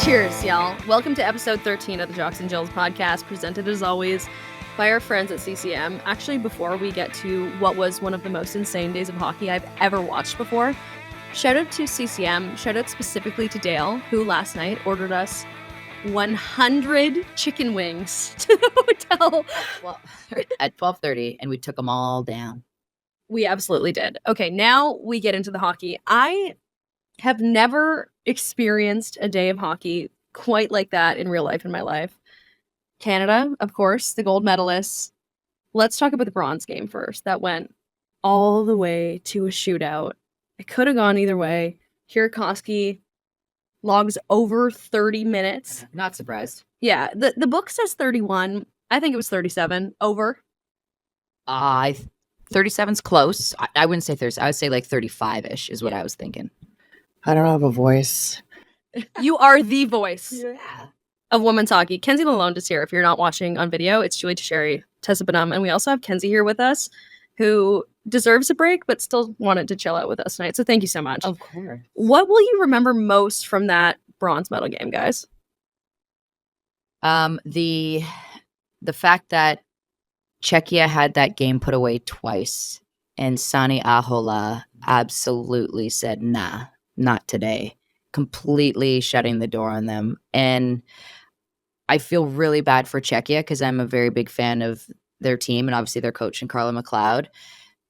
Cheers, y'all. Welcome to episode 13 of the Jocks and Jills podcast, presented as always by our friends at CCM. Actually, before we get to what was one of the most insane days of hockey I've ever watched before, shout out to CCM, shout out specifically to Dale, who last night ordered us 100 chicken wings to the hotel. Well, at 12:30, and we took them all down. We absolutely did. Okay, now we get into the hockey. I have never experienced a day of hockey quite like that in real life in my life. Canada, of course, the gold medalists. Let's talk about the bronze game first. That went all the way to a shootout. It could have gone either way. Hirakoski logs over 30 minutes. Not surprised. Yeah, the book says 31. I think it was 37. Over. 37's close. I wouldn't say 30. I would say like 35-ish is what I was thinking. I don't have a voice. You are the voice of women's hockey. Kenzie Lalonde is here. If you're not watching on video, it's Julie Teixeira, Tessa Benum, and we also have Kenzie here with us, who deserves a break but still wanted to chill out with us tonight. So thank you so much. Of course. What will you remember most from that bronze medal game, guys? The fact that Czechia had that game put away twice, and Sani Ahola absolutely said, nah, not today. Completely shutting the door on them. And I feel really bad for Czechia because I'm a very big fan of their team and obviously their coach and Carla McLeod.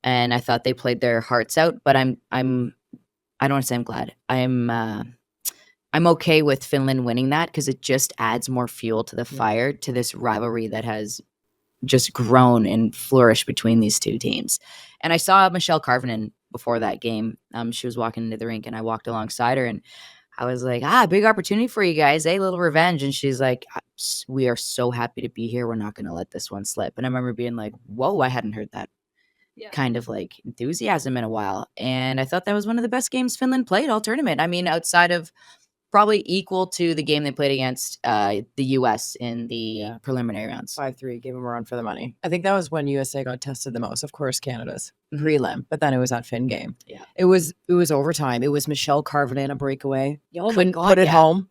And I thought they played their hearts out, but I don't want to say I'm glad. I'm okay with Finland winning that because it just adds more fuel to the fire to this rivalry that has just grown and flourished between these two teams. And I saw Michelle Karvinen before that game. She was walking into the rink and I walked alongside her and I was like, big opportunity for you guys, a little revenge. And she's like, we are so happy to be here. We're not going to let this one slip. And I remember being like, whoa, I hadn't heard that kind of like enthusiasm in a while. And I thought that was one of the best games Finland played all tournament. I mean, outside of probably equal to the game they played against the U.S. in the preliminary rounds. 5-3, gave them a run for the money. I think that was when USA got tested the most. Of course, Canada's prelim, but then it was that Finn game. Yeah, it was overtime. It was Michelle Karvinen a breakaway. Oh couldn't put it home.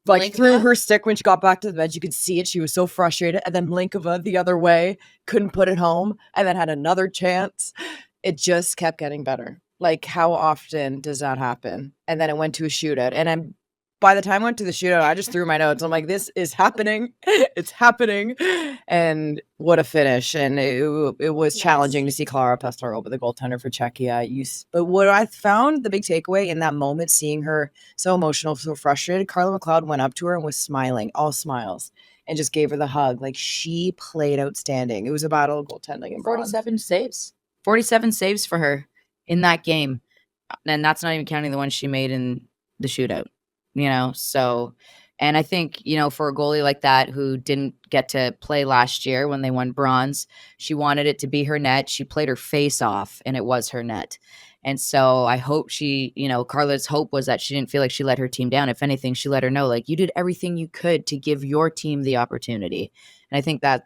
Like threw her stick when she got back to the bench. You could see it. She was so frustrated. And then Blinkova the other way, couldn't put it home, and then had another chance. It just kept getting better. Like, how often does that happen? And then it went to a shootout, and by the time I went to the shootout, I just threw my notes. I'm like, this is happening. It's happening. And what a finish. And it was challenging to see Klara Pastorova, the goaltender for Czechia. But what I found the big takeaway in that moment, seeing her so emotional, so frustrated, Carla McLeod went up to her and was smiling, all smiles, and just gave her the hug. Like, she played outstanding. It was a battle of goaltending. And 47 saves. 47 saves for her in that game. And that's not even counting the ones she made in the shootout. So, and I think, for a goalie like that who didn't get to play last year when they won bronze, she wanted it to be her net. She played her face off and it was her net. And so I hope Carla's hope was that she didn't feel like she let her team down. If anything, she let her know, like, you did everything you could to give your team the opportunity. And I think that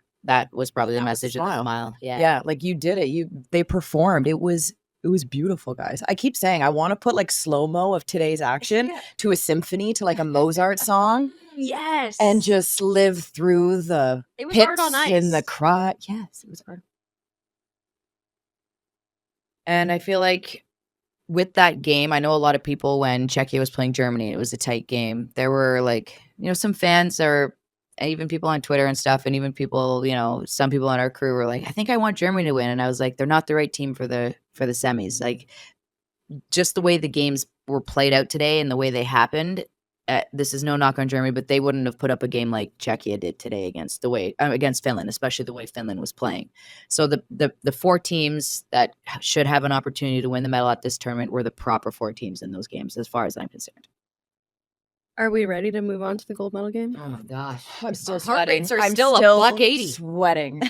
was probably the message of the smile. Yeah. Like, you did it. They performed. It was beautiful, guys. I keep saying I want to put like slow-mo of today's action to a symphony, to like a Mozart song. Yes. And just live through the hits and the cry. Yes, it was hard. And I feel like with that game, I know a lot of people, when Czechia was playing Germany, it was a tight game. There were like, some fans or even people on Twitter and stuff, and even people, some people on our crew were like, I think I want Germany to win. And I was like, they're not the right team for the semis. Like, just the way the games were played out today and the way they happened, this is no knock on Germany, but they wouldn't have put up a game like Czechia did today against Finland, especially the way Finland was playing. So the four teams that should have an opportunity to win the medal at this tournament were the proper four teams in those games, as far as I'm concerned. Are we ready to move on to the gold medal game? Oh my gosh. I'm still Heart sweating. rates are I'm still still a $1.80. sweating.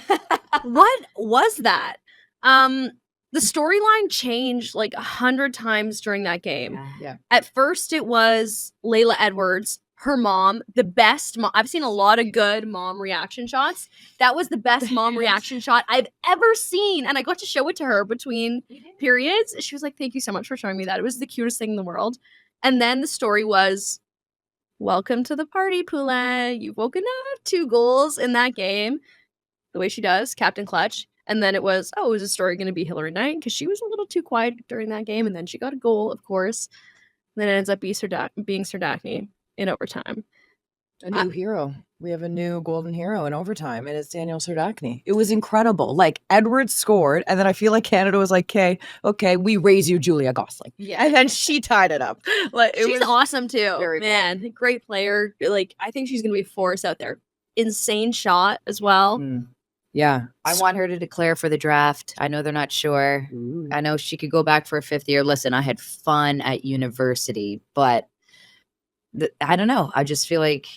What was that? The storyline changed like 100 times during that game. Yeah. At first, it was Layla Edwards, her mom, the best mom. I've seen a lot of good mom reaction shots. That was the best mom reaction shot I've ever seen. And I got to show it to her between periods. She was like, thank you so much for showing me that. It was the cutest thing in the world. And then the story was welcome to the party, Poulin. You've woken up 2 goals in that game. The way she does, Captain Clutch. And then it was a story going to be Hillary Knight because she was a little too quiet during that game. And then she got a goal, of course. And then it ends up being Serdachny in overtime. A new hero. We have a new golden hero in overtime, and it's Daniel Serdachny. It was incredible. Like, Edwards scored, and then I feel like Canada was like, okay, we raise you, Julia Gosling. Yeah. And then she tied it up. Like, it She's was awesome, too. very cool. Man, great player. Like, I think she's going to be a force out there. Insane shot as well. Yeah. I want her to declare for the draft. I know they're not sure. Ooh. I know she could go back for a 5th year. Listen, I had fun at university, but I don't know. I just feel like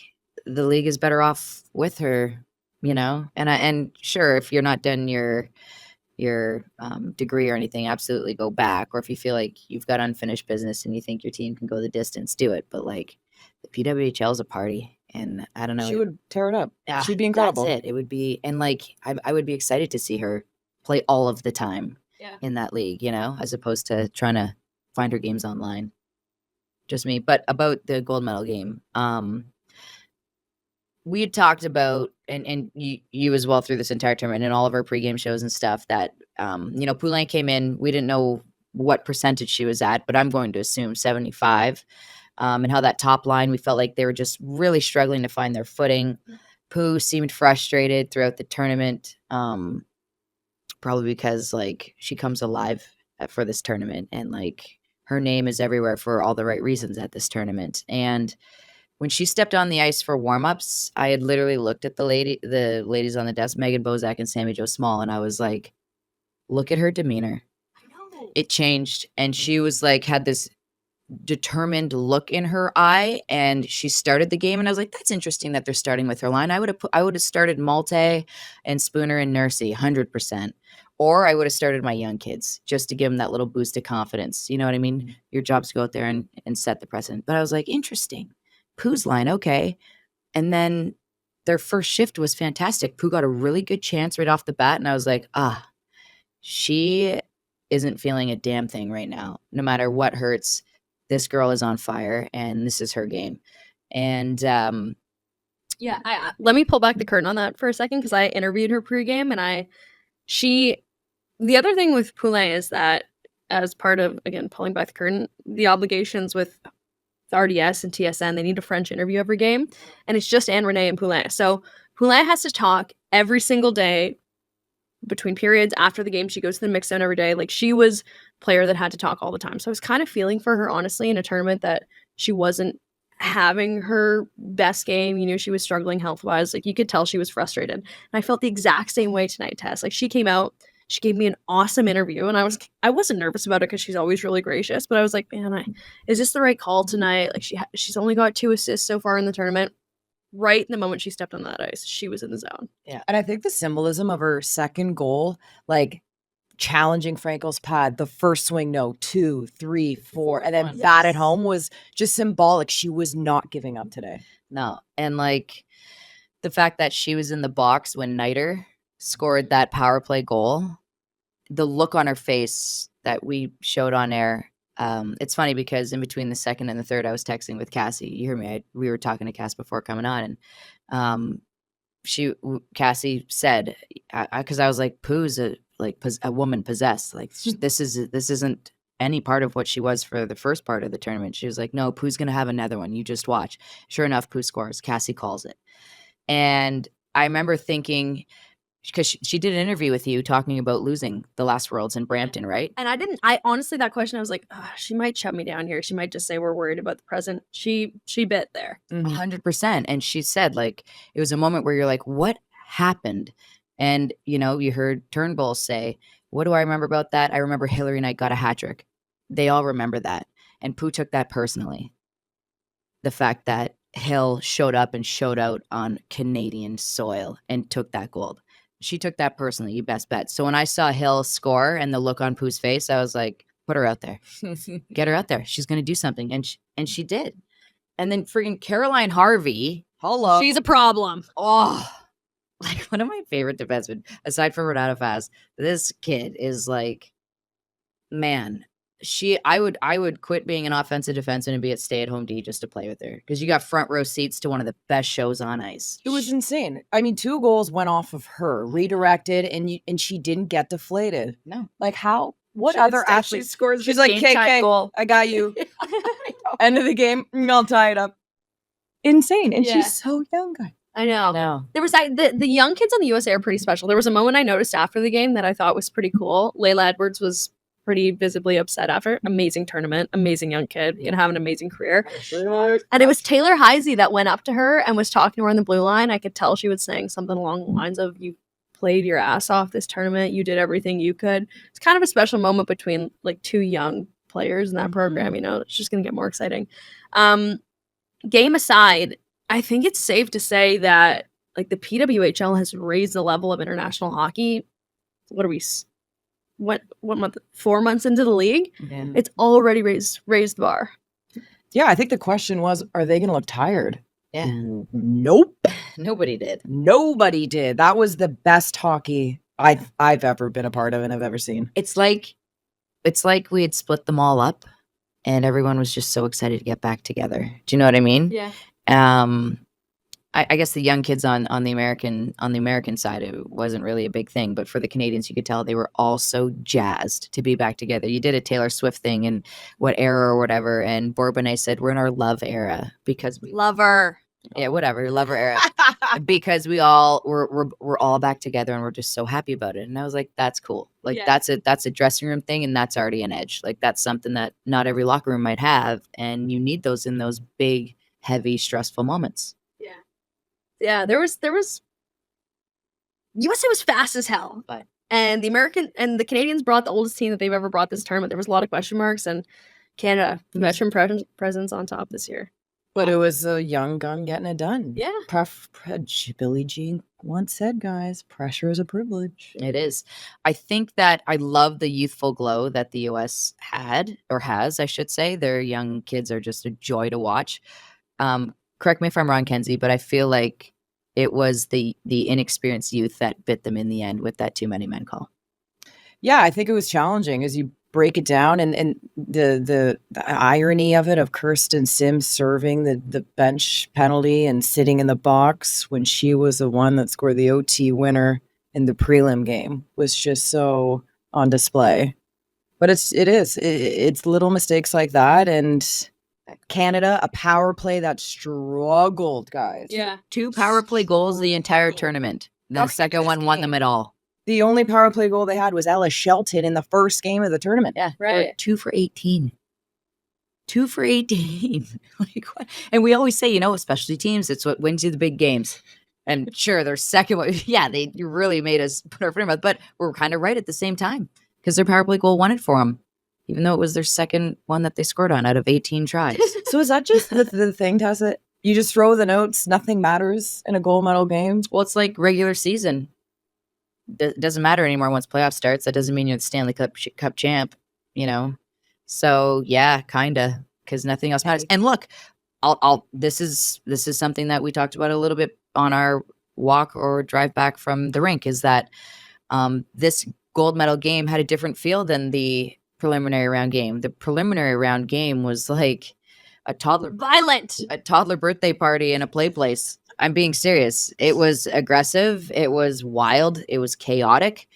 the league is better off with her, and sure, if you're not done your degree or anything, absolutely go back. Or if you feel like you've got unfinished business and you think your team can go the distance, do it. But like, the PWHL is a party, and I don't know. She would tear it up. Yeah, She'd be incredible. That's it. It would be, and like, I would be excited to see her play all of the time in that league, as opposed to trying to find her games online. Just me. But about the gold medal game, we had talked about, and you as well through this entire tournament and all of our pregame shows and stuff, that Poulin came in. We didn't know what percentage she was at, but I'm going to assume 75. And how that top line, we felt like they were just really struggling to find their footing. Pooh seemed frustrated throughout the tournament, probably because like she comes alive for this tournament, and like her name is everywhere for all the right reasons at this tournament. And when she stepped on the ice for warm-ups, I had literally looked at the ladies on the desk, Megan Bozak and Sammy Jo Small, and I was like, look at her demeanor. I know. It changed, and she was like, had this determined look in her eye, and she started the game, and I was like, that's interesting that they're starting with her line. I would have started Malte and Spooner and Nursey 100%, or I would have started my young kids just to give them that little boost of confidence. You know what I mean? Mm-hmm. Your job's to go out there and set the precedent. But I was like, interesting. Pooh's line, okay. And then their first shift was fantastic. Pooh got a really good chance right off the bat, and I was like, she isn't feeling a damn thing right now. No matter what hurts, this girl is on fire, and this is her game. And let me pull back the curtain on that for a second, because I interviewed her pregame, and the other thing with Poulin is that, as part of, again, pulling back the curtain, the obligations with RDS and TSN, they need a French interview every game, and it's just Anne Renee and Poulin. So Poulin has to talk every single day between periods. After the game, she goes to the mix zone every day. Like, she was a player that had to talk all the time. So I was kind of feeling for her, honestly, in a tournament that she wasn't having her best game. She was struggling health-wise. Like, you could tell she was frustrated. And I felt the exact same way tonight, Tess. Like, she came out, she gave me an awesome interview, and I wasn't nervous about it because she's always really gracious, but I was like, man, is this the right call tonight? Like, she's only got 2 assists so far in the tournament. Right in the moment she stepped on that ice, she was in the zone. Yeah. And I think the symbolism of her second goal, like challenging Frankel's pad, the first swing, 2, 3, 4, and then bat at home, was just symbolic. She was not giving up today. No. And like, the fact that she was in the box when Niter scored that power play goal, the look on her face that we showed on air, it's funny because in between the second and the third, I was texting with Cassie. You hear me? We were talking to Cass before coming on, and Cassie said, because I was like, Pooh's a woman possessed. Like, this isn't any part of what she was for the first part of the tournament. She was like, no, Pooh's gonna have another one. You just watch. Sure enough, Pooh scores. Cassie calls it, and I remember thinking, because she did an interview with you talking about losing the last Worlds in Brampton, right? And I honestly, that question, I was like, she might shut me down here. She might just say we're worried about the present. She bit there. 100%. And she said, like, it was a moment where you're like, what happened? And, you heard Turnbull say, what do I remember about that? I remember Hillary Knight got a hat trick. They all remember that. And Pooh took that personally. The fact that Hill showed up and showed out on Canadian soil and took that gold. She took that personally, you best bet. So when I saw Hill score and the look on Pooh's face, I was like, put her out there. Get her out there. She's going to do something. And she did. And then freaking Caroline Harvey. Hello. She's a problem. Oh, like one of my favorite defensemen, aside from Renata Faz. This kid is like, man, I would quit being an offensive defenseman and be a stay-at-home D just to play with her, because you got front row seats to one of the best shows on ice. It was insane. I mean, 2 goals went off of her, redirected, and she didn't get deflated. No. Like how? What other athlete scores? She's like, KK, goal. I got you. End of the game, I'll tie it up. Insane. And Yeah. she's so young, guys. I know. No. There was the young kids on the USA are pretty special. There was a moment I noticed after the game that I thought was pretty cool. Layla Edwards was pretty visibly upset after. Amazing tournament, amazing young kid, gonna have an amazing career. And it was Taylor Heisey that went up to her and was talking to her on the blue line. I could tell she was saying something along the lines of, "You played your ass off this tournament. You did everything you could." It's kind of a special moment between like 2 young players in that program. You know, it's just gonna get more exciting. Game aside, I think it's safe to say that like the PWHL has raised the level of international hockey. What are we? What month? 4 months into the league, Yeah. it's already raised the bar. Yeah, I think the question was, are they going to look tired? Yeah. Nope. Nobody did. Nobody did. That was the best hockey I've ever been a part of and I've ever seen. It's like we had split them all up, and everyone was just so excited to get back together. Do you know what I mean? Yeah. I guess the young kids on the American side, it wasn't really a big thing, but for the Canadians, you could tell they were all so jazzed to be back together. You did a Taylor Swift thing and what era or whatever, and Bourbonnais said we're in our love era because we Love her. yeah, whatever, love her era. Because we're all back together and we're just so happy about it. And I was like, that's cool. Like Yeah. that's a dressing room thing, and that's already an edge. Like that's something that not every locker room might have, and you need those in those big, heavy, stressful moments. Yeah, there was USA was fast as hell, But and the Canadians brought the oldest team that they've ever brought this tournament. There was a lot of question marks, and Canada, the veteran presence on top this year. But it was a young gun getting it done. Yeah. Billie Jean once said, guys, pressure is a privilege. it is. I think that I love the youthful glow that the US had, or has, I should say. Their young kids are just a joy to watch. Correct me if I'm wrong, Kenzie, but I feel like it was the inexperienced youth that bit them in the end with that too many men call. Yeah, I think it was challenging as you break it down, and the irony of it, of Kirsten Sims serving the bench penalty and sitting in the box when she was the one that scored the OT winner in the prelim game, was just so on display. But it's little mistakes like that, and Canada, a power play that struggled, guys. Yeah. 2 power play goals the entire tournament. The second one won them at all. The only power play goal they had was Ella Shelton in the first game of the tournament. Yeah, Right. 2 for 18. 2 for 18. Like what? And we always say, specialty teams, it's what wins you the big games. And sure, their second one, yeah, they really made us put our foot in our mouth, but we're kind of right at the same time because their power play goal won it for them, even though it was their second one that they scored on out of 18 tries. So is that just the thing, Tessa? You just throw the notes, nothing matters in a gold medal game? Well, it's like regular season. It doesn't matter anymore once playoff starts. That doesn't mean you're the Stanley Cup champ, So yeah, kinda, because nothing else matters. And look, this is something that we talked about a little bit on our walk or drive back from the rink, is that this gold medal game had a different feel than the preliminary round game. The preliminary round game was like a toddler birthday party in a play place. I'm being serious. It was aggressive. It was wild. It was chaotic,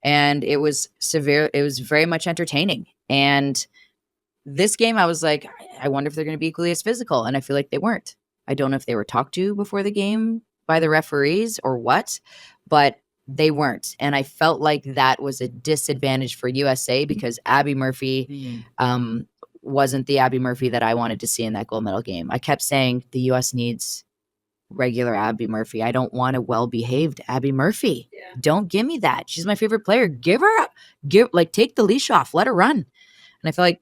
and it was severe. It was very much entertaining. And this game, I was like, I wonder if they're going to be equally as physical. And I feel like they weren't. I don't know if they were talked to before the game by the referees or what, but they weren't. And I felt like that was a disadvantage for USA because Abby Murphy wasn't the Abby Murphy that I wanted to see in that gold medal game. I kept saying the US needs regular Abby Murphy. I don't want a well-behaved Abby Murphy. Yeah. Don't give me that. She's my favorite player. Take the leash off. Let her run. And I feel like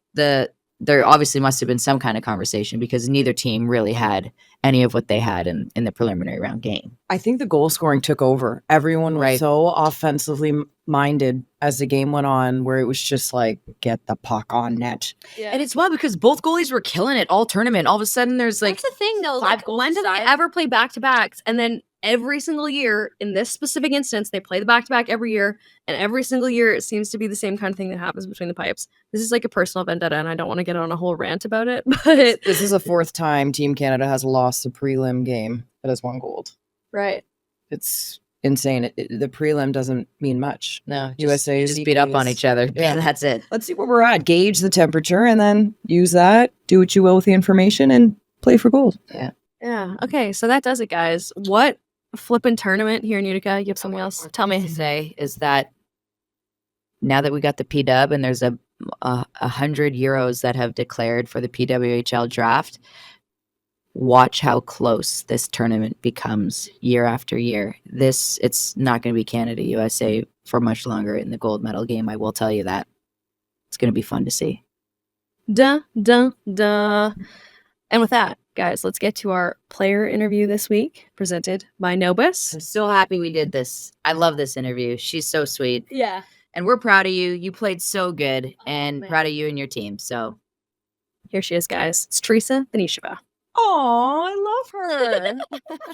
there obviously must have been some kind of conversation because neither team really had any of what they had in the preliminary round game. I think the goal scoring took over. Everyone was Right. so offensively minded as the game went on, where it was just like, get the puck on net. Yeah. And it's wild because both goalies were killing it all tournament. All of a sudden there's like that's the thing though. 5 Like, goals when do they aside. ever play back-to-backs? And then every single year in this specific instance, they play the back-to-back every year, and every single year it seems to be the same kind of thing that happens between the pipes. This is like a personal vendetta, and I don't want to get on a whole rant about it, but This is the fourth time Team Canada has lost the prelim game that has won gold. right. It's insane. The prelim doesn't mean much. No, USA is just beat up on equally each other. Yeah. That's it. Let's see where we're at. Gauge the temperature and then use that. Do what you will with the information and play for gold. Yeah. Okay, so that does it, guys. What flippin' tournament here in Utica? You have something else? Tell To me. say is that now that we got the P-Dub and there's 100 Euros that have declared for the PWHL draft, watch how close this tournament becomes year after year. It's not going to be Canada USA for much longer in the gold medal game. I will tell you that. It's going to be fun to see. Duh, duh, duh. And with that, guys, let's get to our player interview this week, presented by Nobis. I'm so happy we did this. I love this interview. She's so sweet. Yeah. And we're proud of you. You played so good and man. proud of you and your team. So Here she is, guys. It's Tereza Vanišová. Oh, I love her.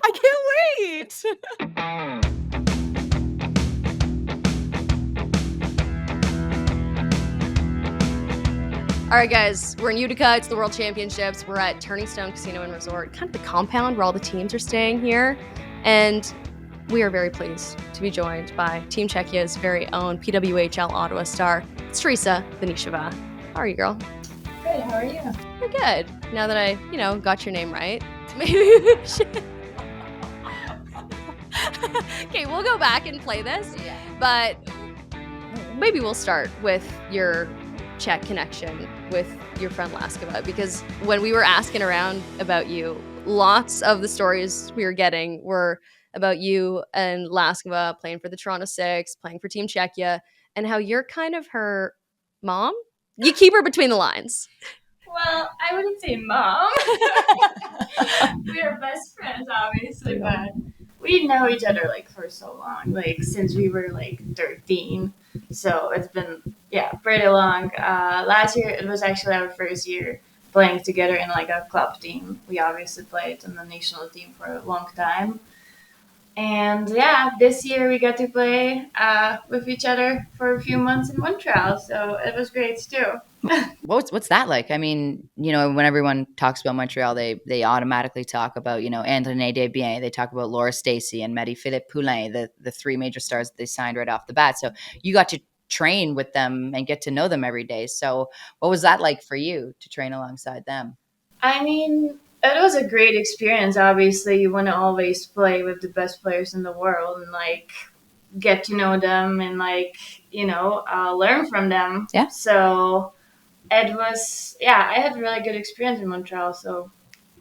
I can't wait. All right, guys, we're in Utica. It's the World Championships. We're at Turning Stone Casino and Resort, kind of the compound where all the teams are staying here. And we are very pleased to be joined by Team Czechia's very own PWHL Ottawa star, it's Tereza Vanišová. How are you, girl? Good, how are you? We're good. Now that I, got your name right, maybe we should. Okay, we'll go back and play this, but maybe we'll start with your Czech connection with your friend Laskova, because when we were asking around about you, lots of the stories we were getting were about you and Laskova playing for the Toronto Six, playing for Team Czechia, and how you're kind of her mom. You keep her between the lines. Well, I wouldn't say mom. We are best friends, obviously, but we know each other for so long, since we were 13. So it's been pretty long. Last year it was actually our first year playing together in a club team. We obviously played in the national team for a long time. And this year we got to play with each other for a few months in Montreal, so it was great too. what's that like? I mean, when everyone talks about Montreal, they automatically talk about, Anthony Desbiens. They talk about Laura Stacey and Marie-Philippe Poulin, the three major stars that they signed right off the bat. So you got to train with them and get to know them every day. So what was that like for you to train alongside them? I mean, it was a great experience. Obviously, you want to always play with the best players in the world and get to know them and learn from them. Yeah. So it was I had a really good experience in Montreal. So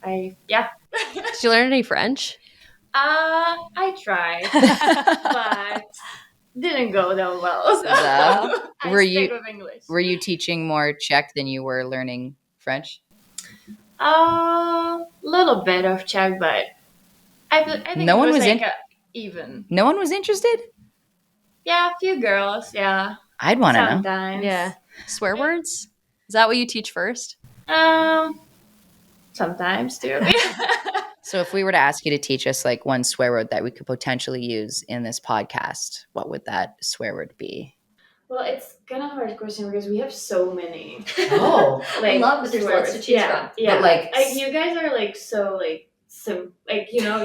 Did you learn any French? I tried, but didn't go that well. So I Were stick you- with English. Were you teaching more Czech than you were learning French? Little bit of Czech, but I think No one it was was in- even. No one was interested? Yeah, a few girls. Yeah, I'd want to know. sometimes. Yeah. Swear words? Is that what you teach first? Sometimes too. So if we were to ask you to teach us one swear word that we could potentially use in this podcast, what would that swear word be? Well, it's kind of a hard question because we have so many. Oh, I love that there's lots to choose from. Yeah, But, you guys are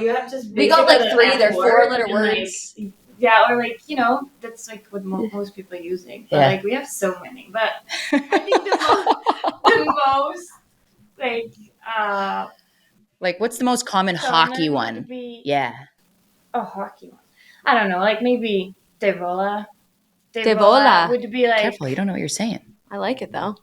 you have just We got basically three. an They're word 4-letter and, words. or that's what most people are using. But Yeah. we have so many. But I think the most what's the most common hockey common one? would be Yeah. a hockey one. I don't know, maybe Devola. Devola. Would be Careful, you don't know what you're saying. I like it, though.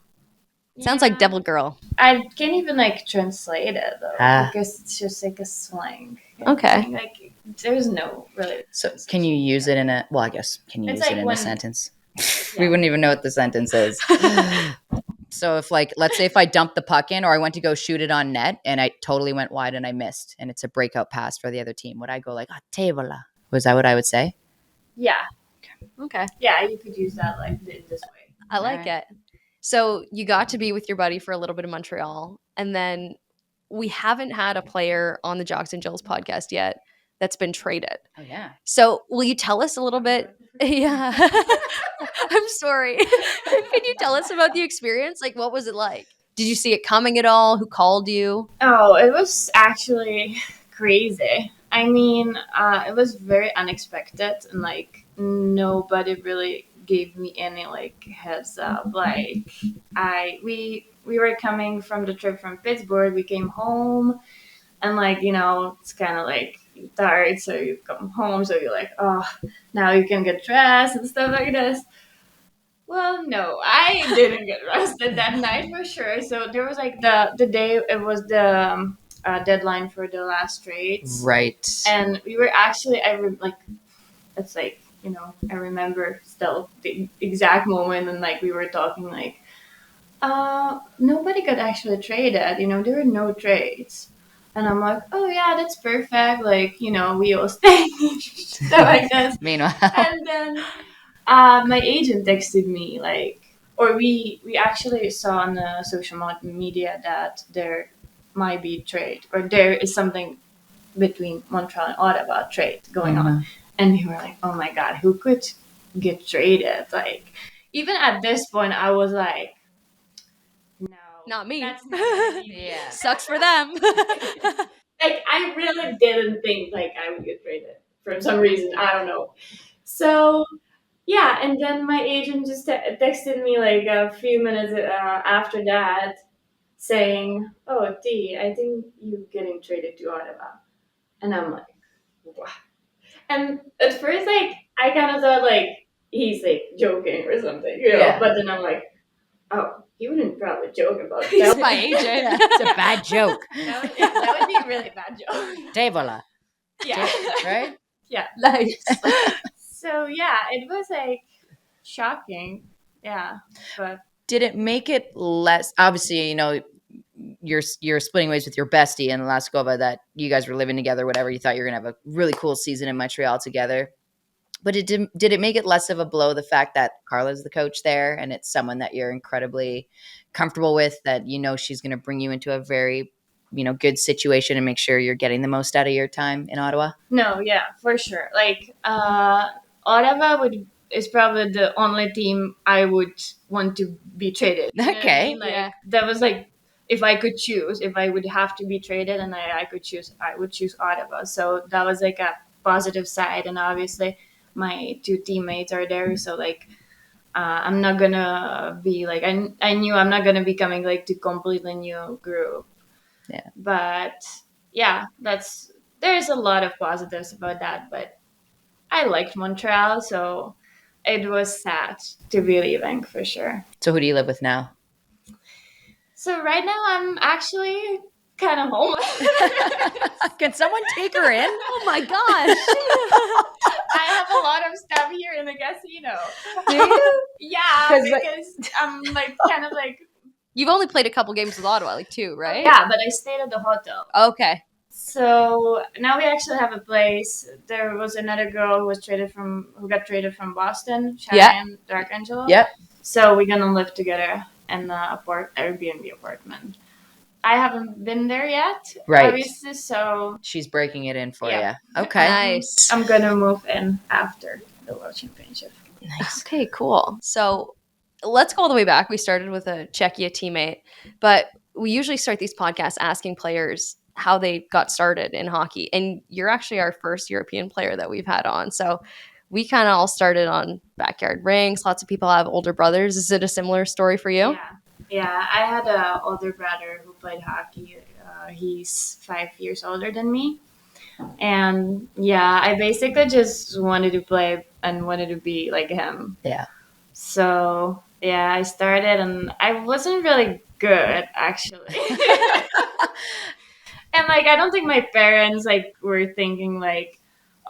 Sounds like Devil Girl. I can't even translate it though because it's just a slang. Okay. thing. There's no really. So can you use it in a? Well, I guess can you It's use it in a when- sentence? Yeah. We wouldn't even know what the sentence is. So if let's say if I dumped the puck in, or I went to go shoot it on net, and I totally went wide and I missed, and it's a breakout pass for the other team, would I go "Tevola"? Was that what I would say? Yeah, Okay. yeah, you could use that this way. I like Alright. it. So you got to be with your buddy for a little bit in Montreal, and then we haven't had a player on the Jocks and Jills podcast yet that's been traded. Oh yeah. So will you tell us a little bit? Yeah. I'm sorry. Can you tell us about the experience? Like, what was it like? Did you see it coming at all? Who called you? Oh, it was actually crazy. I mean, it was very unexpected, and like nobody really gave me any like heads up. Like, we were coming from the trip from Pittsburgh. We came home, and like it's kind of like tired, so you come home, so you're like, oh, now you can get dressed and stuff like this. Well, no, I didn't get arrested that night for sure. So there was like the day it was the deadline for the last trades, Right. and we were actually it's like I remember still the exact moment, and like we were talking like nobody got actually traded. There were no trades. And I'm like, oh yeah, that's perfect. Like, we all stay stuff like this. Meanwhile. And then my agent texted me or we actually saw on the social media that there might be trade, or there is something between Montreal and Ottawa trade going on. And we were like, oh my God, who could get traded? Like, even at this point, I was like, no. Not me. That's not me. Yeah. Sucks for them. Like, I really didn't think like I would get traded for some reason. I don't know. So yeah, and then my agent just texted me like a few minutes after that, saying, "Oh, T, I think you're getting traded to Ottawa," and I'm like, "What?" And at first, like I kind of thought like he's like joking or something, Yeah. But then I'm like, "Oh, he wouldn't probably joke about that." He's my agent. It's a bad joke. That would be a really bad joke. Devola. Yeah. Right? Yeah. Nice. So yeah, it was like shocking. Yeah, but Did it make it less, obviously, you're splitting ways with your bestie, and last go by that you guys were living together, whatever, you thought you were going to have a really cool season in Montreal together. But did it make it less of a blow, the fact that Carla's the coach there and it's someone that you're incredibly comfortable with, that she's going to bring you into a very good situation and make sure you're getting the most out of your time in Ottawa? no, yeah, for sure. Like Ottawa is probably the only team I would want to be traded. You know what I Okay. mean? Like, Yeah. that was like, if I could choose, if I would have to be traded and I could choose, I would choose Ottawa. So that was like a positive side, and obviously my two teammates are there, so like I'm not gonna be like I knew I'm not gonna be coming like to completely new group. Yeah. But yeah, there's a lot of positives about that, but I liked Montreal, so it was sad to be leaving for sure. So who do you live with now? So right now I'm actually kind of homeless. Can someone take her in? Oh my gosh. I have a lot of stuff here in the casino. Do you? Yeah, 'Cause, because I'm like kind of like You've only played a couple games with Ottawa, like 2, right? yeah, but I stayed at the hotel. Okay. So now we actually have a place. There was another girl who got traded from Boston, Cheyenne Darkangelo. Yep. So we're gonna live together in the Airbnb apartment. I haven't been there yet, Right. obviously, so She's breaking it in for Yeah. you. Okay. Nice. I'm gonna move in after the World Championship. Nice. Okay, cool. So let's go all the way back. We started with a Czechia teammate, but we usually start these podcasts asking players how they got started in hockey. And you're actually our first European player that we've had on. So we kind of all started on backyard rinks. Lots of people have older brothers. Is it a similar story for you? Yeah. I had an older brother who played hockey. He's 5 years older than me. And yeah, I basically just wanted to play and wanted to be like him. Yeah. So yeah, I started and I wasn't really good actually. And like I don't think my parents like were thinking like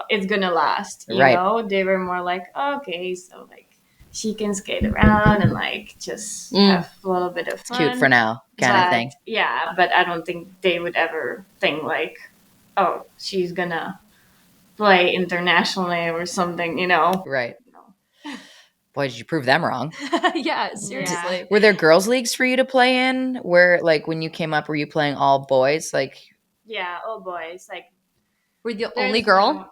it's gonna last. You Right. know? They were more like, okay, so like she can skate around and like just have a little bit of fun. Cute for now, kind of thing. Yeah, but I don't think they would ever think like, oh, she's gonna play internationally or something, you know? Right. Boy, did you prove them wrong. Yeah, seriously. Were there girls' leagues for you to play in? Where, like, when you came up, were you playing all boys? Like, Yeah, oh boys, like Were you the There's only girl? no-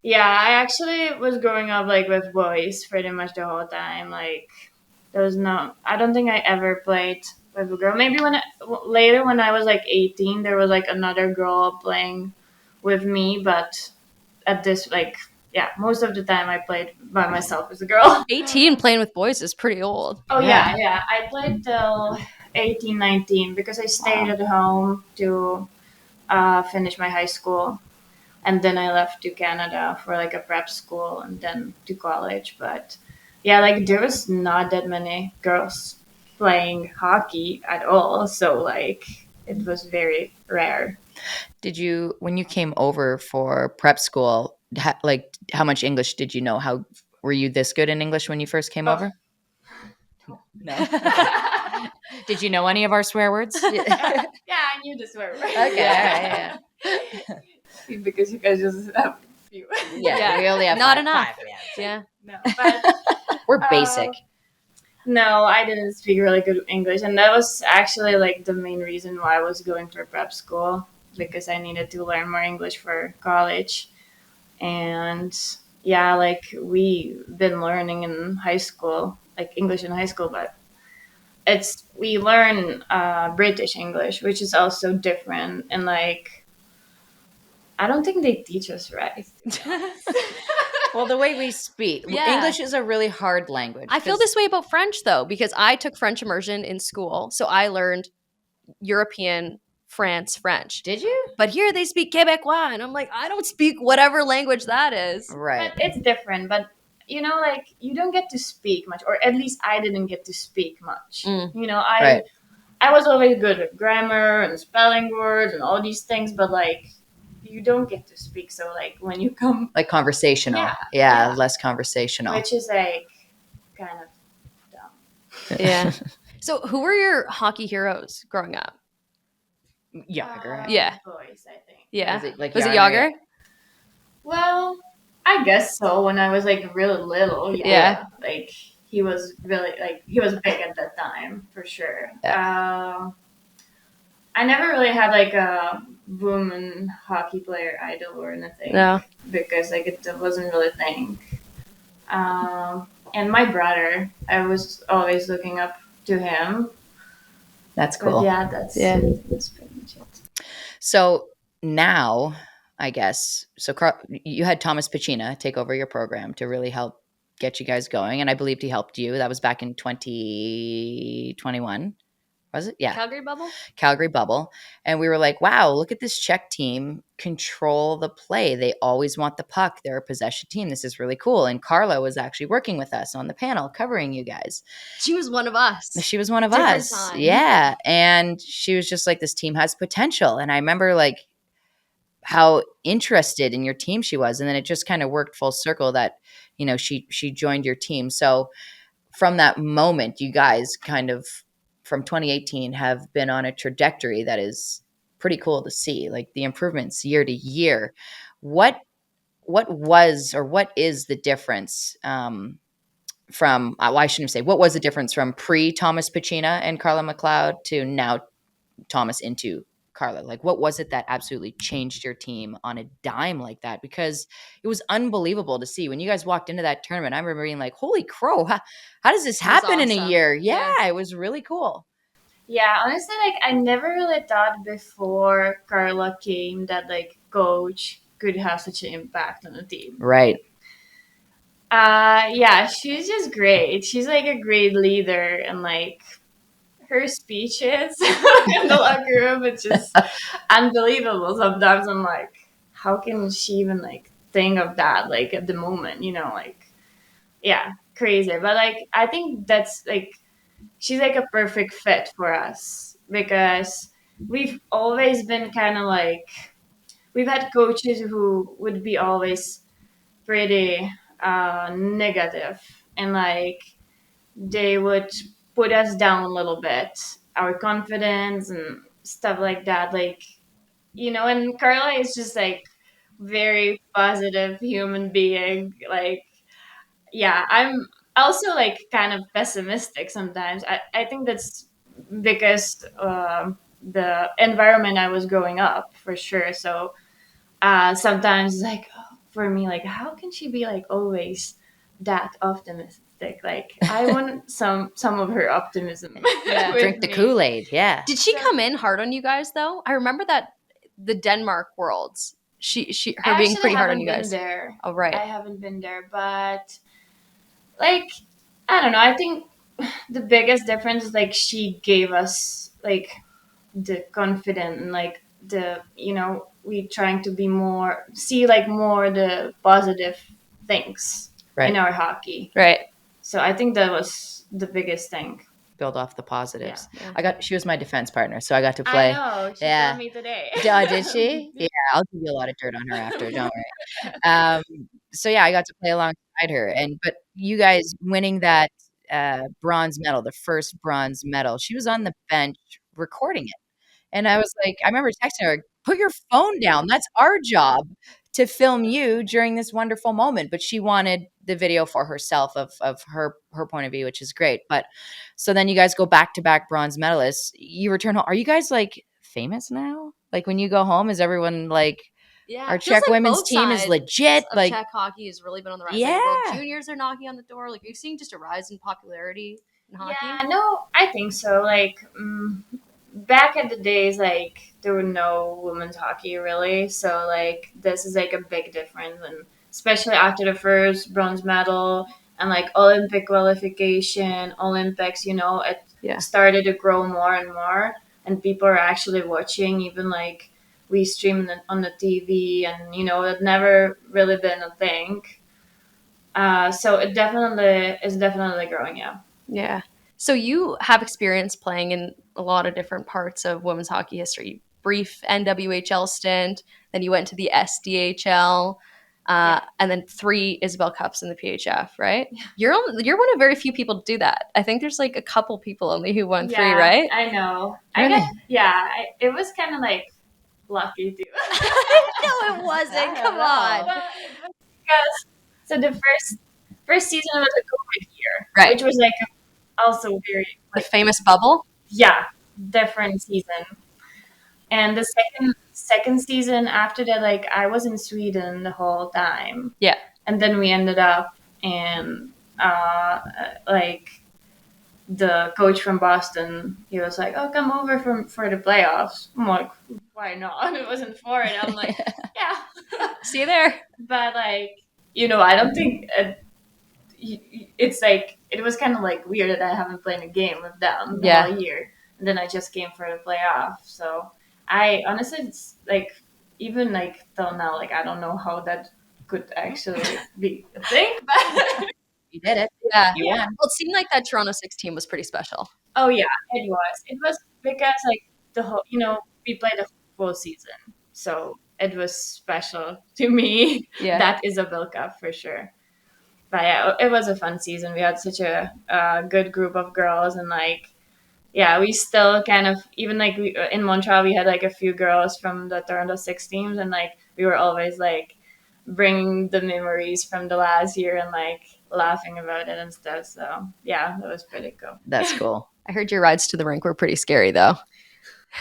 Yeah, I actually was growing up like with boys pretty much the whole time. Like there was no. I don't think I ever played with a girl. Maybe later when I was like 18, there was like another girl playing with me, but at this like yeah, most of the time I played by myself as a girl. 18 playing with boys is pretty old. Oh yeah. I played till 18, 19 because I stayed at home to finish my high school, and then I left to Canada for like a prep school and then to college. But yeah, like there was not that many girls playing hockey at all, so like it was very rare. Did you, when you came over for prep school, like how much English did you know? How were you this good in English when you first came Oh. over? No. Did you know any of our swear words? Yeah, I knew this word. Okay, all right, yeah. Because you guys just have a few. Yeah, we only have Not five, enough. yeah. Yeah. No, but We're basic. no, I didn't speak really good English, and that was actually like the main reason why I was going for prep school, because I needed to learn more English for college. And yeah, like we been learning in high school, like English in high school, but we learn British English, which is also different, and like I don't think they teach us right. Well, the way we speak, Yeah. English is a really hard language. I feel 'cause- this way about French though, because I took French immersion in school. So I learned European French. Did you? But here they speak Quebecois. And I'm like, I don't speak whatever language that is. Right. But it's different. But you know, like you don't get to speak much, or at least I didn't get to speak much. Mm. You know, Right. I was always good with grammar and spelling words and all these things, but like you don't get to speak. So like when you come, Like conversational. Yeah, Yeah, yeah. less conversational. which is like kind of dumb. Yeah. So who were your hockey heroes growing up? Yager. Yeah. Boys, I think. Yeah. Was it like Was it Yager? Yager? Well, I guess so. When I was like really little, Yeah. like he was really like he was big at that time for sure. I never really had like a woman hockey player idol or anything. No. Because like it wasn't really a thing. And my brother, I was always looking up to him. That's But cool. yeah, that's pretty much it. So now, I guess, so you had Thomas Pacina take over your program to really help get you guys going. And I believed he helped you. That was back in 2021. Was it? Yeah. Calgary Bubble. And we were like, wow, look at this Czech team control the play. They always want the puck. They're a possession team. This is really cool. And Carla was actually working with us on the panel covering you guys. She was one of us. She was one of Different us. time. Yeah. And she was just like, this team has potential. And I remember like how interested in your team she was. And then it just kind of worked full circle that, you know, she joined your team. So from that moment, you guys kind of from 2018 have been on a trajectory that is pretty cool to see, like the improvements year to year. What was or what is the difference from, I shouldn't say, what was the difference from pre-Thomas Pacina and Carla McLeod to now Thomas into Carla? Like, what was it that absolutely changed your team on a dime like that? Because it was unbelievable to see when you guys walked into that tournament. I remember being like, holy crow, how does this happen in a awesome. year? Yeah, it was really cool. Yeah, honestly, like I never really thought before Carla came that like coach could have such an impact on the team. Right. Yeah, she's just great. She's like a great leader, and like her speeches in the locker room, it's just unbelievable. Sometimes I'm like, how can she even like think of that like at the moment, you know, like yeah, crazy. But like I think that's like she's like a perfect fit for us because we've always been kind of like we've had coaches who would be always pretty negative and like they would put us down a little bit, our confidence and stuff like that, like you know. And Carla is just like very positive human being, like yeah. I'm also like kind of pessimistic sometimes. I think that's because the environment I was growing up for sure. So sometimes it's like, for me, like, how can she be like always that optimistic? Like, I want some of her optimism. Yeah. with Drink the me. Kool-Aid. Yeah. Did she come in hard on you guys though? I remember that the Denmark Worlds, her I being actually pretty hard on haven't you been guys. there. Oh right. I haven't been there, but like, I don't know. I think the biggest difference is like she gave us like the confidence and like the, we trying to be more, see like more the positive things Right. in our hockey. Right. So I think that was the biggest thing. Build off the positives. Yeah. She was my defense partner, so I got to play. I know. She Yeah. told me today. Did she? Yeah, I'll give you a lot of dirt on her after. Don't worry. So yeah, I got to play alongside her, but you guys winning that bronze medal, the first bronze medal, she was on the bench recording it, and I was like, I remember texting her, "Put your phone down. That's our job to film you during this wonderful moment." But she wanted the video for herself of her point of view, which is great. But so then you guys go back to back bronze medalists. You return home. Are you guys like famous now? Like when you go home, is everyone like, Yeah, our it feels Czech like women's both team is sides legit? of Like, Czech hockey has really been on the rise. Yeah. Like World Juniors are knocking on the door. Like, are you seeing just a rise in popularity in hockey? Yeah, no, I think so. Like, back in the days, like, there were no women's hockey really. So, like, this is like a big difference. And especially after the first bronze medal and like Olympic qualification, Olympics, it Yeah. started to grow more and more. And people are actually watching, even like we stream it on the TV, and, it never really been a thing. So it is definitely growing, yeah. Yeah. So you have experience playing in a lot of different parts of women's hockey history. Brief NWHL stint, then you went to the SDHL, and then 3 Isabel Cups in the PHF, right? Yeah. You're one of very few people to do that. I think there's like a couple people only who won 3, Yeah, right? I know. Really? It was kind of like lucky too. No, it wasn't. I don't Come know. on. But it was because so the first season was a COVID year, Right. which was like also very The famous bubble. different season. And the second season after that, like I was in Sweden the whole time. Yeah. And then we ended up in like the coach from Boston, he was like, "Oh, come over for the playoffs." I'm like, "Why not?" It wasn't for it. I'm like, "Yeah." See you there. But like, I don't think it's like it was kind of like weird that I haven't played a game with them the whole year, and then I just came for the playoff. So I honestly, it's like even like till now, like I don't know how that could actually be a thing, but. You did it. Yeah. You won. Well, it seemed like that Toronto 6 team was pretty special. Oh yeah, it was. It was because like the whole, we played the full season, so it was special to me. Yeah. That Isabel Cup for sure. But yeah, it was a fun season. We had such a good group of girls, and like, yeah, we still kind of even like in Montreal, we had like a few girls from the Toronto 6 teams, and like we were always like bringing the memories from the last year and like laughing about it and stuff. So yeah, that was pretty cool. That's cool. I heard your rides to the rink were pretty scary though.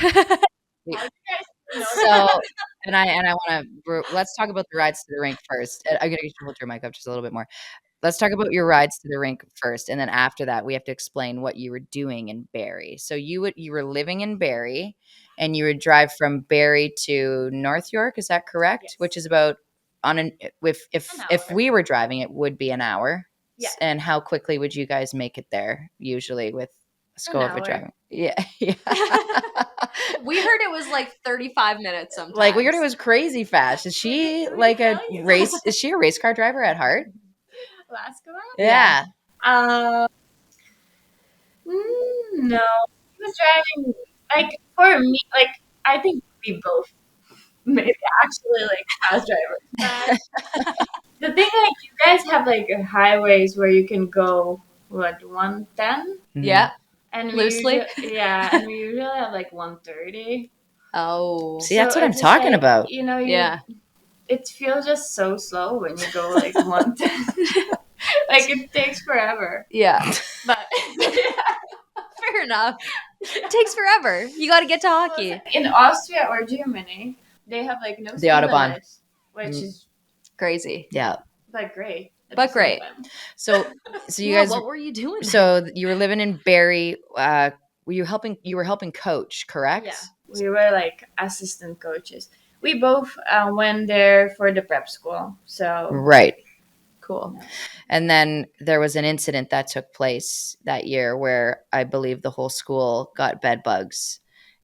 So, and I want to let's talk about the rides to the rink first. I'm gonna get you to hold your mic up just a little bit more. Let's talk about your rides to the rink first, and then after that, we have to explain what you were doing in Barrie. So you were living in Barrie, and you would drive from Barrie to North York. Is that correct? Yes. Which is about if we were driving, it would be an hour. Yeah. And how quickly would you guys make it there? Usually with Scova driving. Yeah. We heard it was like 35 minutes sometimes. Like we heard it was crazy fast. Is she like a race? Is she a race car driver at heart? Last one? Yeah. No, he was driving. Like for me, like I think we both maybe actually like fast drivers. But the thing, like you guys have like highways where you can go 110. Yeah. And Loosely? and we usually have like 130. Oh. See, that's what I'm it's just talking like, about. Yeah. It feels just so slow when you go like 110. Like it takes forever. Yeah. But Fair enough. It takes forever. You got to get to hockey. in Austria or Germany, They have like no The speed Autobahn. limit, which Mm. is Crazy. Yeah. but great. at But the same great. time. So you Yeah, guys. what were you doing? So you were living in Barrie. Were you helping? You were helping coach, correct? Yeah, we were like assistant coaches. We both went there for the prep school. So Right. Cool. And then there was an incident that took place that year where I believe the whole school got bed bugs.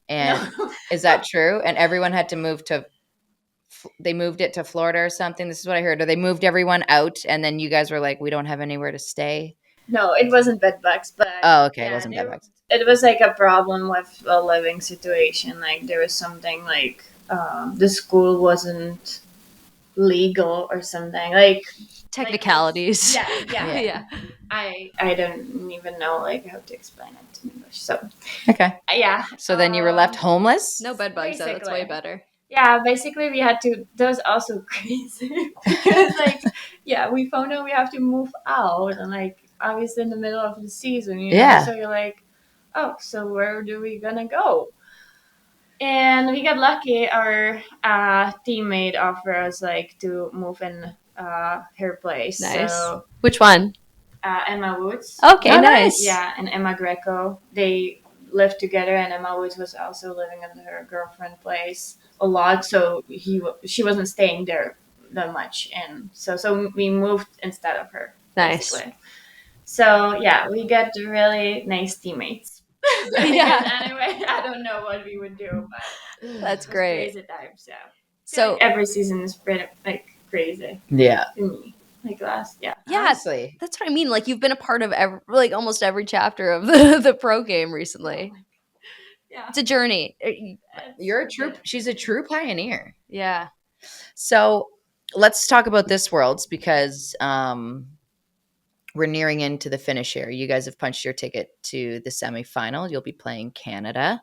And No. is that true? And everyone had to move to. They moved it to Florida or something. This is what I heard. Or they moved everyone out, and then you guys were like, "We don't have anywhere to stay." No, it wasn't bed bugs, but Oh, okay, it yeah, wasn't bed bugs. it was like a problem with a living situation. Like there was something like the school wasn't legal or something. Like Technicalities. yeah, yeah, Yeah. I don't even know like how to explain it in English. So Okay. yeah. So then you were left homeless. No bed bugs, though. That's way Basically. better. Yeah, basically we had to. That was also crazy because like yeah, we found out we have to move out and like obviously in the middle of the season, you know. Yeah. So you're like, oh, so where do we gonna go? And we got lucky. Our teammate offered us like to move in her place. Nice. So Which one? Emma Woods. Okay, Oh, nice. Yeah, and Emma Greco. They lived together, and Emma Woods was also living in her girlfriend's place a lot. So she wasn't staying there that much, and so we moved instead of her. Nice. Basically. So yeah, we got really nice teammates. Yeah. Anyway, I don't know what we would do, but That's it was great. crazy times. Yeah. So Every season is pretty like crazy Yeah. to me. Like last, yeah. yeah, Honestly. that's what I mean. Like you've been a part of almost every chapter of the pro game recently. Yeah. It's a journey. You're a true. She's a true pioneer. Yeah. So let's talk about this Worlds because we're nearing into the finish here. You guys have punched your ticket to the semifinal. You'll be playing Canada.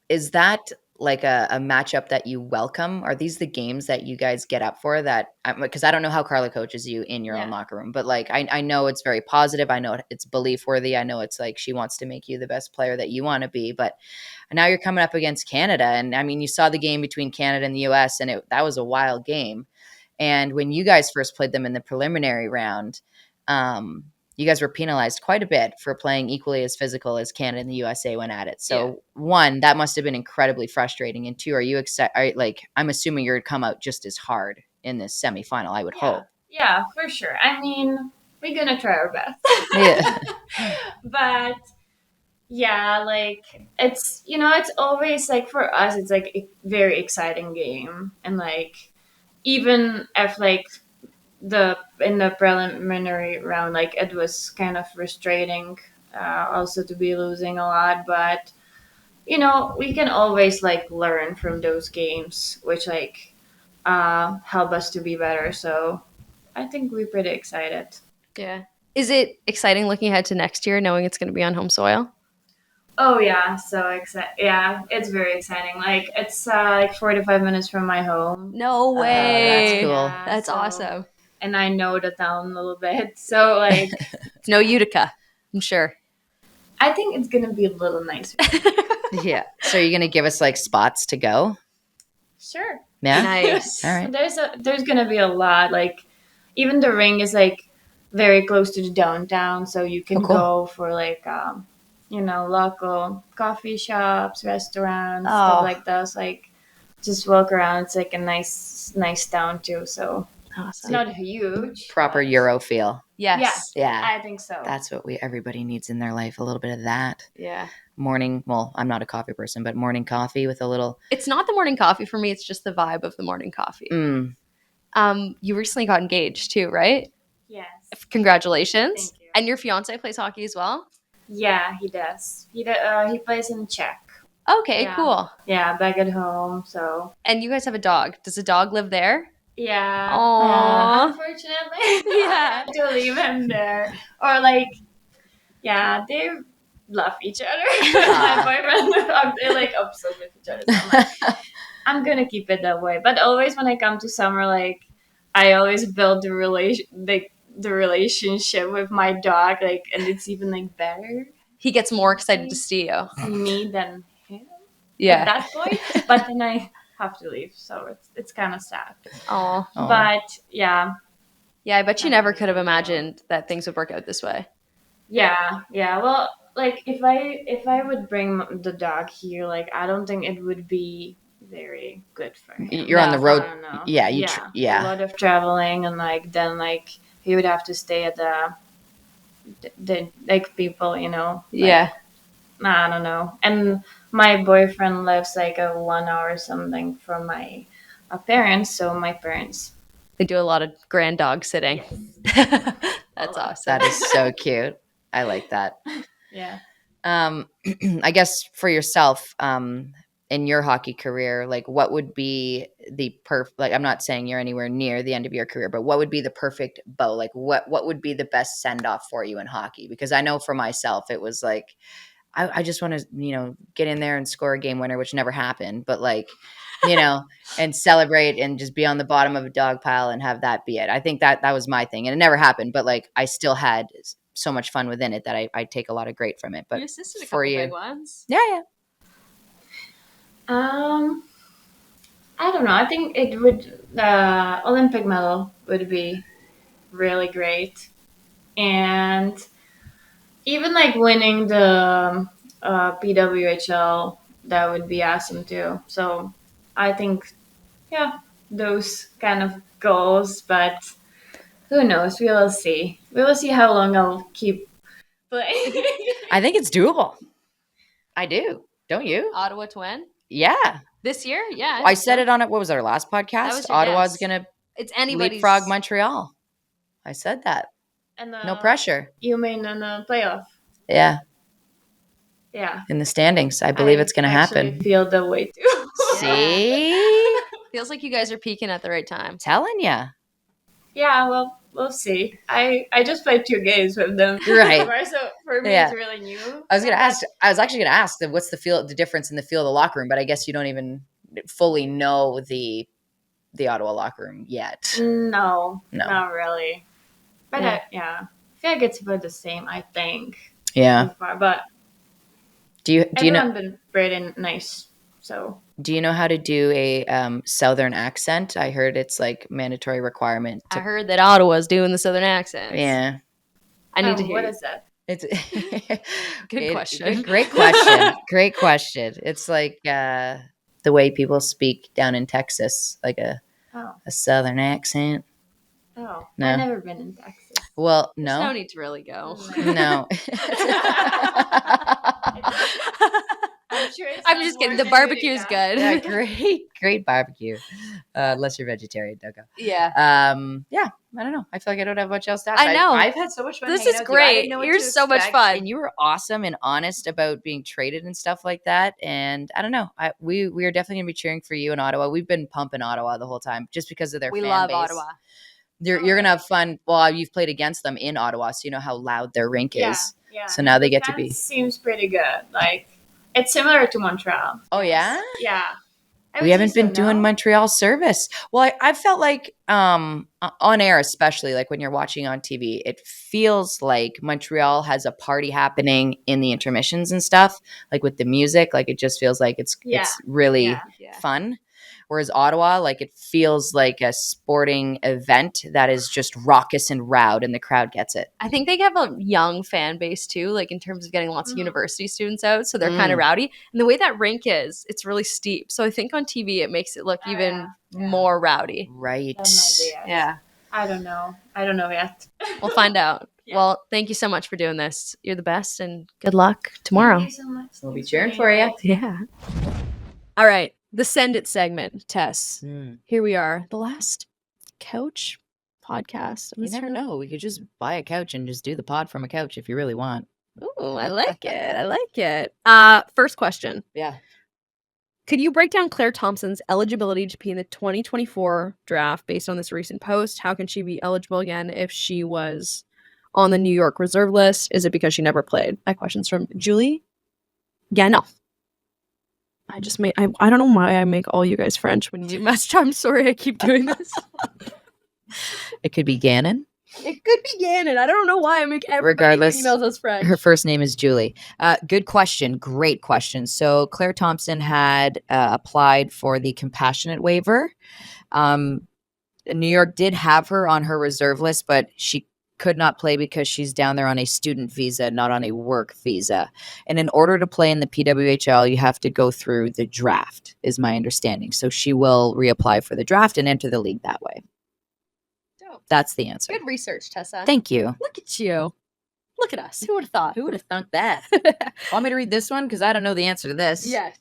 Is that like a matchup that you welcome? Are these the games that you guys get up for? That because I don't know how Carla coaches you in your own locker room, but like I know it's very positive. I know it's belief worthy. I know it's like she wants to make you the best player that you want to be. But now you're coming up against Canada, and I mean, you saw the game between Canada and the U.S., and that was a wild game. And when you guys first played them in the preliminary round, you guys were penalized quite a bit for playing equally as physical as Canada and the USA went at it. So one, that must have been incredibly frustrating. And two, are you like, I'm assuming you're going to come out just as hard in this semifinal, I would hope. Yeah, for sure. I mean, we're going to try our best. Yeah. But yeah, like it's, it's always like for us, it's like a very exciting game. And like, even if like in the preliminary round, like it was kind of frustrating also to be losing a lot, but we can always like learn from those games, which like help us to be better. So I think we're pretty excited. Yeah. Is it exciting looking ahead to next year, knowing it's going to be on home soil? Oh yeah, so excited. Yeah, it's very exciting. Like it's like 45 minutes from my home. No way. That's cool. Yeah, That's so- awesome. And I know the town a little bit, so like It's no Utica, I'm sure. I think it's gonna be a little nicer. Yeah. So you're going to give us like spots to go? Sure. Yeah. Nice. All right. There's gonna be a lot. Like even the ring is like very close to the downtown, so you can Oh, cool. go for like local coffee shops, restaurants, Oh. stuff like that. Like just walk around. It's like a nice town too. So it's Awesome. not huge. Proper but Euro feel. Yes. Yeah. I think so. That's what everybody needs in their life. A little bit of that. Yeah. Morning. Well, I'm not a coffee person, but morning coffee with a little. It's not the morning coffee for me. It's just the vibe of the morning coffee. You recently got engaged too, right? Yes. Congratulations. Thank you. And your fiance plays hockey as well? Yeah, he does. He plays in Czech. Okay, Yeah. cool. Yeah, back at home. So And you guys have a dog. Does the dog live there? yeah. Aww. Unfortunately, Yeah. I had to leave him there. Or like, yeah, they love each other. My boyfriend and the dog, they're like obsessed with each other. So I'm like, I'm gonna keep it that way. But always when I come to summer, like I always build the relationship with my dog, like, and it's even like better He gets more excited to see you. to me than him. Yeah. at that point. But then I have to leave, so it's kind of sad. Oh. Oh. But yeah, Yeah, I bet you never could have imagined that things would work out this way. yeah. Well, like if I would bring the dog here, like I don't think it would be very good for him. You're on the No, road. I don't know. Yeah, A lot of traveling, and like then like he would have to stay at the like people, you know. Like, Yeah. I don't know. And my boyfriend lives like a 1 hour or something from my parents, so my parents. They do a lot of grand dog sitting. That's awesome. That is so cute. I like that. Yeah. I guess for yourself, in your hockey career, like what would be the like I'm not saying you're anywhere near the end of your career, but what would be the perfect bow? Like what would be the best send off for you in hockey? Because I know for myself, it was like, I just want to, get in there and score a game winner, which never happened, but like, and celebrate and just be on the bottom of a dog pile and have that be it. I think that was my thing, and it never happened, but like I still had so much fun within it that I take a lot of great from it. But you assisted a for couple you, big ones. yeah. I don't know. I think it would Olympic medal would be really great, and even like winning the PWHL, that would be awesome too. So I think, yeah, those kind of goals. But who knows? We will see. We will see how long I'll keep playing. I think it's doable. I do. Don't you? Ottawa to win Yeah. this year. Yeah, I said it on it. What was our last podcast? was your Ottawa's guess. going to It's anybody's leapfrog Montreal. I said that. And No pressure. You mean in a playoff? Yeah. Yeah. In the standings. I believe it's going to happen. I feel the way too. See? Feels like you guys are peaking at the right time. Telling ya. Yeah, well, we'll see. I just played 2 games with them. Right. So for me, Yeah. it's really new. I was actually going to ask what's the difference in the feel of the locker room, but I guess you don't even fully know the Ottawa locker room yet. No, not really. But Yeah. I feel like it's about the same, I think. Yeah. So far, but Do you know everyone been pretty nice. So Do you know how to do a southern accent? I heard it's like mandatory requirement. I heard that Ottawa's doing the southern accent. Yeah. I need to hear what you. is that? It's Good question. Great question. Great question. It's like the way people speak down in Texas, like a southern accent. Oh, No. I've never been in Texas. Well, There's no. no need to really go. No. I'm sure it's I'm not just kidding. more The barbecue's Utica. good. Yeah, great barbecue. Unless you're vegetarian, don't go. Yeah. Yeah, I don't know. I feel like I don't have much else to ask. I know. I've had so much fun. This hanging is out with you. I didn't great. know what You're to so much expect, fun. and you were awesome and honest about being traded and stuff like that. And I don't know. We are definitely gonna be cheering for you in Ottawa. We've been pumping Ottawa the whole time just because of their We fan love base. Ottawa. You're gonna have fun. Well, you've played against them in Ottawa, so you know how loud their rink is. Yeah. So now they The get to fans be. Seems pretty good. Like it's similar to Montreal. Oh yeah. Yeah. I We would haven't say been so, doing no? Montreal service. Well, I felt like on air, especially like when you're watching on TV, it feels like Montreal has a party happening in the intermissions and stuff, like with the music. Like it just feels like it's really Yeah. fun. Whereas Ottawa, like it feels like a sporting event that is just raucous and loud, and the crowd gets it. I think they have a young fan base too, like in terms of getting lots of university students out. So they're kind of rowdy. And the way that rink is, it's really steep. So I think on TV it makes it look even more rowdy. Right. That might be it. Yeah. I don't know yet. We'll find out. Yeah. Well, thank you so much for doing this. You're the best, and good luck tomorrow. Thank you so much. We'll be Thanks cheering being for you. here. Yeah. All right. The Send It segment, Tess. Here we are. The last couch podcast. You never know. We could just buy a couch and just do the pod from a couch if you really want. Ooh, I like it. I like it. First question. Yeah. Could you break down Claire Thompson's eligibility to be in the 2024 draft based on this recent post? How can she be eligible again if she was on the New York reserve list? Is it because she never played? That question's from Julie. Yeah, no. I don't know why I make all you guys French when you message. I'm sorry I keep doing this. It could be Gannon. It could be Gannon. I don't know why I make everybody Regardless, emails us French. Her first name is Julie. Good question. Great question. So Claire Thompson had applied for the compassionate waiver. New York did have her on her reserve list, but she could not play because she's down there on a student visa, not on a work visa. And in order to play in the PWHL, you have to go through the draft, is my understanding. So she will reapply for the draft and enter the league that way. Dope. That's the answer. Good research, Tessa. Thank you. Look at you. Look at us. Who would have thought? Who would have thunk that? Want me to read this one? Because I don't know the answer to this. Yes.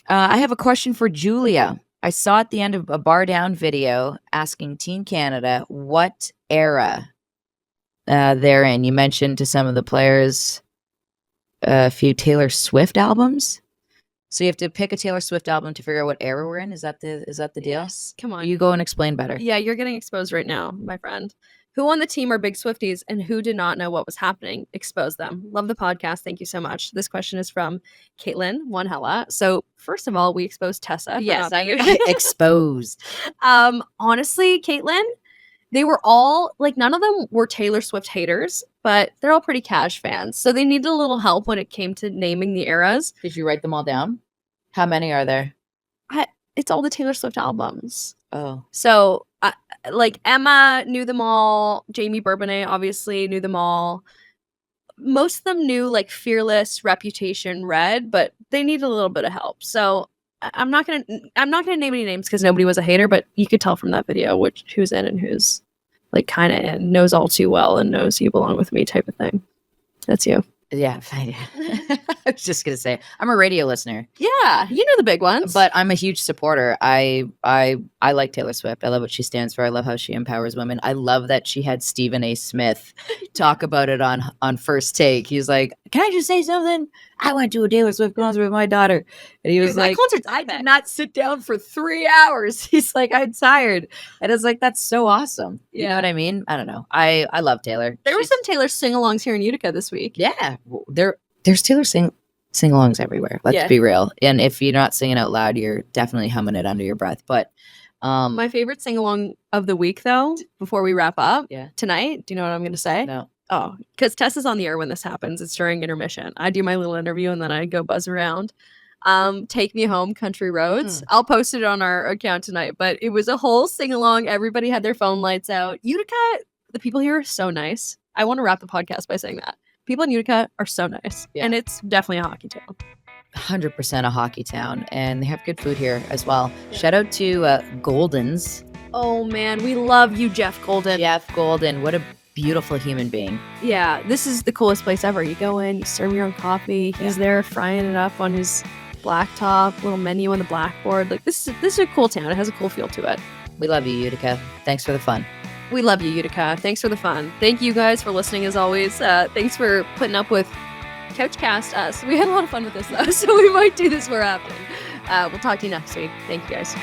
I have a question for Julia. I saw at the end of a Bar Down video asking Team Canada what era they're in. You mentioned to some of the players a few Taylor Swift albums. So you have to pick a Taylor Swift album to figure out what era we're in. Is that the deal? Yes. Come on. You go and explain better. Yeah, you're getting exposed right now, my friend. Who on the team are big Swifties and who did not know what was happening? Expose them. Love the podcast. Thank you so much. This question is from Caitlin, one hella. So first of all, we exposed Tessa. for Yes, not I being- exposed. Honestly, Caitlin, they were all like, none of them were Taylor Swift haters, but they're all pretty Cash fans. So they needed a little help when it came to naming the eras. Did you write them all down? How many are there? It's all the Taylor Swift albums. Oh, So, like Emma knew them all. Jamie Bourbonnais obviously knew them all. Most of them knew like Fearless, Reputation, Red, but they needed a little bit of help. So I'm not gonna name any names because nobody was a hater, but you could tell from that video who's in and who's like kind of in, knows all too well and knows you belong with me type of thing. That's you. yeah. I was just gonna say I'm a radio listener. Yeah, you know the big ones. But I'm a huge supporter. I like Taylor Swift. I love what she stands for. I love how she empowers women. I love that she had Stephen A. Smith talk about it on First Take. He's like, "Can I just say something? I went to a Taylor Swift concert with my daughter," and he was like, "I did not sit down for 3 hours." He's like, "I'm tired," and it's like, that's so awesome. You know what I mean? I don't know. I love Taylor. There were She's- some Taylor sing-alongs here in Utica this week. yeah. There's Taylor sing-alongs everywhere. Let's Yeah. be real. And if you're not singing out loud, you're definitely humming it under your breath. But My favorite sing-along of the week, though, before we wrap up tonight, do you know what I'm going to say? no. Oh, because Tessa's on the air when this happens. It's during intermission. I do my little interview and then I go buzz around. Take Me Home, Country Roads. I'll post it on our account tonight, but it was a whole sing-along. Everybody had their phone lights out. Utica, the people here are so nice. I want to wrap the podcast by saying that. People in Utica are so nice. Yeah. And it's definitely a hockey town. 100% a hockey town, and they have good food here as well. Shout out to Golden's. Oh, man. We love you, Jeff Golden. Jeff Golden. What a beautiful human being. Yeah, this is the coolest place ever. You go in, you serve your own coffee. He's there frying it up on his blacktop, little menu on the blackboard. Like this is a cool town. It has a cool feel to it. We love you, Utica. Thanks for the fun. We love you, Utica. Thanks for the fun. Thank you guys for listening as always. Thanks for putting up with Couchcast us. We had a lot of fun with this though, so we might do this more often. We'll talk to you next week. Thank you guys.